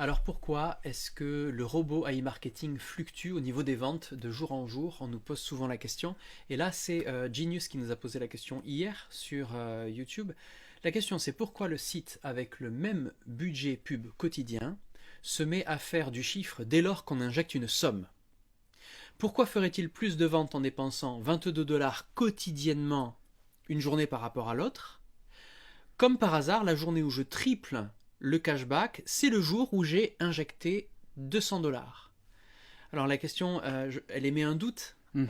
Alors pourquoi est-ce que le robot AI marketing fluctue au niveau des ventes de jour en jour? On nous pose souvent la question. Et là, c'est Genius qui nous a posé la question hier sur YouTube. La question, c'est pourquoi le site avec le même budget pub quotidien se met à faire du chiffre dès lors qu'on injecte une somme? Pourquoi ferait-il plus de ventes en dépensant 22 dollars quotidiennement une journée par rapport à l'autre? Comme par hasard, la journée où je triple le cashback, c'est le jour où j'ai injecté 200 dollars. Alors la question, elle émet un doute. Mhm.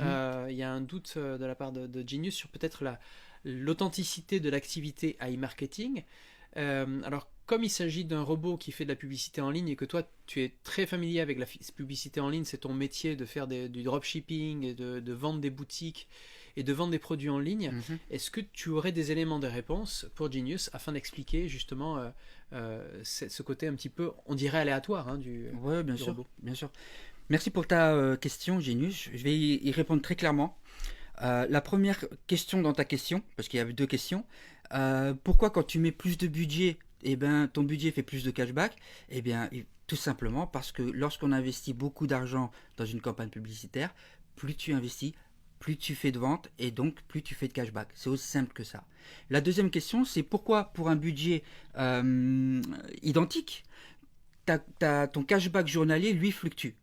Il y a un doute de la part de Genius sur peut-être l'authenticité de l'activité AI marketing. Alors, comme il s'agit d'un robot qui fait de la publicité en ligne et que toi, tu es très familier avec la publicité en ligne, c'est ton métier de faire du dropshipping et de vendre des boutiques et de vendre des produits en ligne, Mhm. est-ce que tu aurais des éléments de réponse pour Genius afin d'expliquer justement ce côté un petit peu, on dirait aléatoire Ouais, bien du sûr, robot? bien sûr. Merci pour ta question, Genius. Je vais y répondre très clairement. La première question dans ta question, parce qu'il y avait deux questions, pourquoi quand tu mets plus de budget, eh ben, ton budget fait plus de cashback? Eh bien, tout simplement parce que lorsqu'on investit beaucoup d'argent dans une campagne publicitaire, plus tu investis, plus tu fais de ventes et donc plus tu fais de cashback. C'est aussi simple que ça. La deuxième question, c'est pourquoi pour un budget identique, ton cashback journalier, lui, fluctue.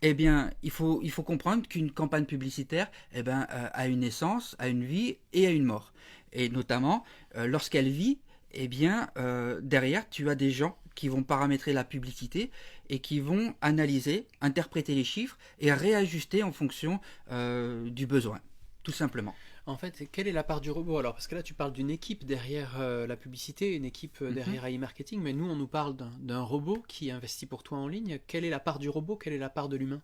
Eh bien, il faut comprendre qu'une campagne publicitaire a une naissance, a une vie et a une mort. Et notamment, lorsqu'elle vit, derrière, tu as des gens qui vont paramétrer la publicité et qui vont analyser, interpréter les chiffres et réajuster en fonction du besoin, tout simplement. En fait, quelle est la part du robot alors? Parce que là, tu parles d'une équipe derrière la publicité, une équipe Mhm. derrière AI marketing, mais nous, on nous parle d'un robot qui investit pour toi en ligne. Quelle est la part du robot? Quelle est la part de l'humain?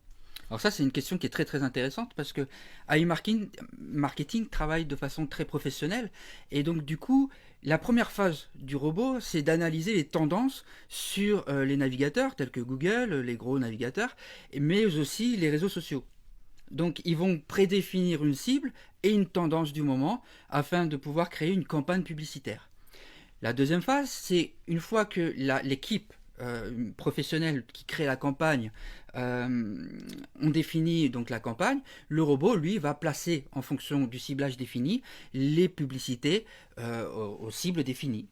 Alors ça, c'est une question qui est très très intéressante parce que AI Marketing travaille de façon très professionnelle et donc du coup, la première phase du robot, c'est d'analyser les tendances sur les navigateurs tels que Google, les gros navigateurs, mais aussi les réseaux sociaux. Donc ils vont prédéfinir une cible et une tendance du moment afin de pouvoir créer une campagne publicitaire. La deuxième phase, c'est une fois que l'équipe professionnelle qui crée la campagne on définit donc la campagne, le robot lui va placer en fonction du ciblage défini les publicités aux cibles définies.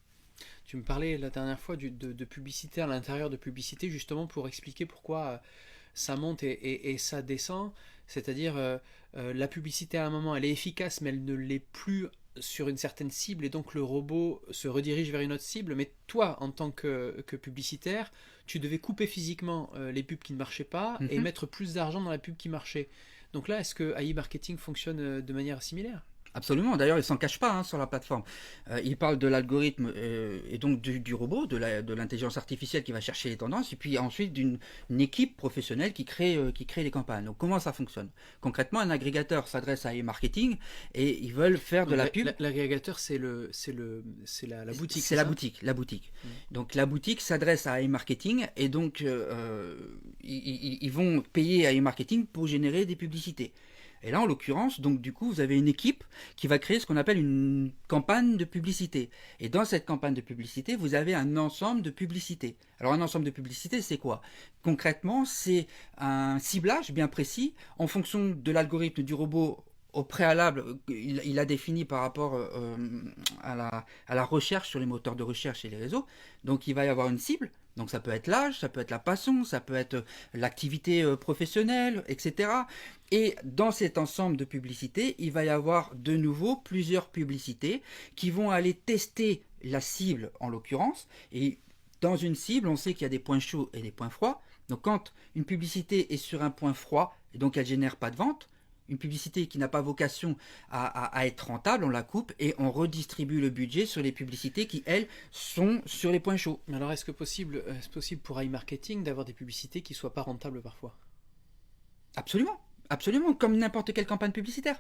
Tu me parlais la dernière fois de publicité à l'intérieur de publicité, justement pour expliquer pourquoi ça monte et ça descend. C'est-à-dire, la publicité à un moment, elle est efficace, mais elle ne l'est plus sur une certaine cible, et donc le robot se redirige vers une autre cible. Mais toi, en tant que publicitaire, tu devais couper physiquement les pubs qui ne marchaient pas et Mhm. mettre plus d'argent dans la pub qui marchait. Donc là, est-ce que AI Marketing fonctionne de manière similaire? Absolument, d'ailleurs il s'en cache pas sur la plateforme. Il parle de l'algorithme et donc du robot, de l'intelligence artificielle qui va chercher les tendances, et puis ensuite d'une équipe professionnelle qui crée les campagnes. Donc comment ça fonctionne? Concrètement, un agrégateur s'adresse à e-marketing et ils veulent faire de Donc la pub. l'agrégateur, c'est la boutique, C'est c'est la ça? boutique, la boutique. Mm. Donc la boutique s'adresse à e-marketing et donc ils vont payer à e-marketing pour générer des publicités. Et là, en l'occurrence, donc du coup, vous avez une équipe qui va créer ce qu'on appelle une campagne de publicité. Et dans cette campagne de publicité, vous avez un ensemble de publicités. Alors un ensemble de publicités, c'est quoi? Concrètement, c'est un ciblage bien précis en fonction de l'algorithme du robot au préalable, il a défini par rapport à la recherche sur les moteurs de recherche et les réseaux. Donc il va y avoir une cible. Donc ça peut être l'âge, ça peut être la passion, ça peut être l'activité professionnelle, etc. Et dans cet ensemble de publicités, il va y avoir de nouveau plusieurs publicités qui vont aller tester la cible en l'occurrence. Et dans une cible, on sait qu'il y a des points chauds et des points froids. Donc quand une publicité est sur un point froid et donc elle génère pas de vente, une publicité qui n'a pas vocation à être rentable, on la coupe et on redistribue le budget sur les publicités qui, elles, sont sur les points chauds. Mais alors, est-ce possible pour iMarketing d'avoir des publicités qui soient pas rentables parfois? Absolument. Absolument, comme n'importe quelle campagne publicitaire.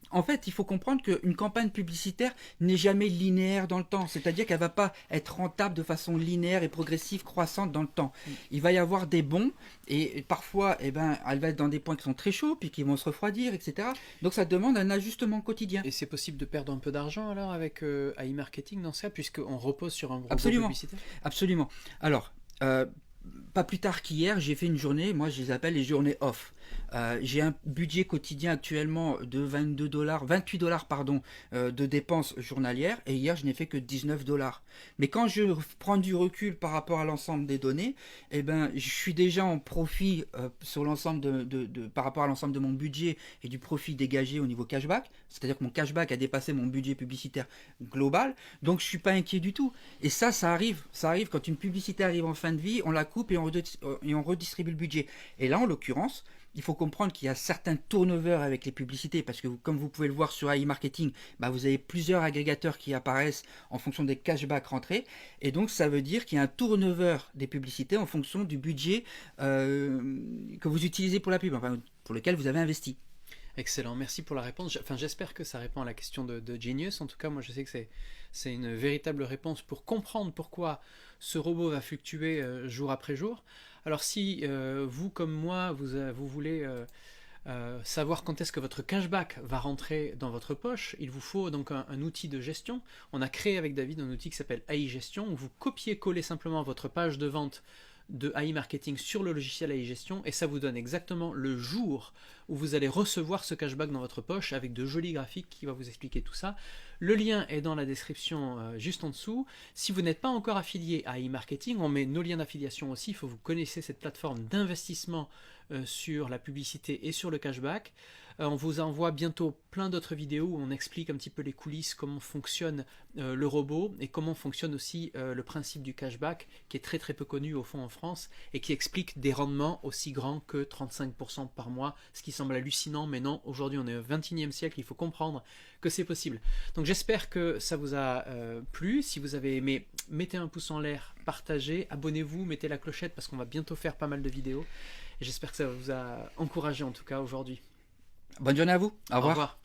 En fait, il faut comprendre qu'une campagne publicitaire n'est jamais linéaire dans le temps. C'est-à-dire qu'elle ne va pas être rentable de façon linéaire et progressive, croissante dans le temps. Mm. Il va y avoir des bons et parfois, elle va être dans des points qui sont très chauds, puis qui vont se refroidir, etc. Donc ça demande un ajustement quotidien. Et c'est possible de perdre un peu d'argent alors avec iMarketing dans ça, puisqu'on repose sur un robot Absolument. publicitaire? Absolument. Alors, euh, pas plus tard qu'hier, j'ai fait une journée, moi je les appelle les journées off. J'ai un budget quotidien actuellement de 22 dollars, 28 dollars pardon, de dépenses journalières, et hier je n'ai fait que 19 dollars. Mais quand je prends du recul par rapport à l'ensemble des données, eh ben, je suis déjà en profit sur l'ensemble par rapport à l'ensemble de mon budget et du profit dégagé au niveau cashback. C'est-à-dire que mon cashback a dépassé mon budget publicitaire global, donc je suis pas inquiet du tout. Et ça arrive quand une publicité arrive en fin de vie, on la coupe et on redistribue le budget. Et là, en l'occurrence, il faut comprendre qu'il y a certains turnovers avec les publicités, parce que comme vous pouvez le voir sur AI Marketing, bah vous avez plusieurs agrégateurs qui apparaissent en fonction des cashbacks rentrés, et donc ça veut dire qu'il y a un turnover des publicités en fonction du budget que vous utilisez pour la pub, enfin, pour lequel vous avez investi. Excellent, merci pour la réponse. Enfin, j'espère que ça répond à la question de Genius. En tout cas, moi je sais que c'est une véritable réponse pour comprendre pourquoi ce robot va fluctuer jour après jour. Alors si vous comme moi, vous voulez savoir quand est-ce que votre cashback va rentrer dans votre poche, il vous faut donc un outil de gestion. On a créé avec David un outil qui s'appelle AI Gestion, où vous copiez-collez simplement votre page de vente de AI Marketing sur le logiciel AI Gestion, et ça vous donne exactement le jour où vous allez recevoir ce cashback dans votre poche, avec de jolis graphiques qui va vous expliquer tout ça. Le lien est dans la description juste en dessous. Si vous n'êtes pas encore affilié à AI Marketing, on met nos liens d'affiliation aussi. Il faut que vous connaissiez cette plateforme d'investissement sur la publicité et sur le cashback. On vous envoie bientôt plein d'autres vidéos où on explique un petit peu les coulisses, comment fonctionne le robot et comment fonctionne aussi le principe du cashback, qui est très très peu connu au fond en France, et qui explique des rendements aussi grands que 35% par mois, ce qui semble hallucinant, mais non, aujourd'hui on est au 21e siècle, il faut comprendre que c'est possible. Donc j'espère que ça vous a plu. Si vous avez aimé, mettez un pouce en l'air, partagez, abonnez-vous, mettez la clochette parce qu'on va bientôt faire pas mal de vidéos. Et j'espère que ça vous a encouragé en tout cas aujourd'hui. Bonne journée à vous. Au revoir. Au revoir.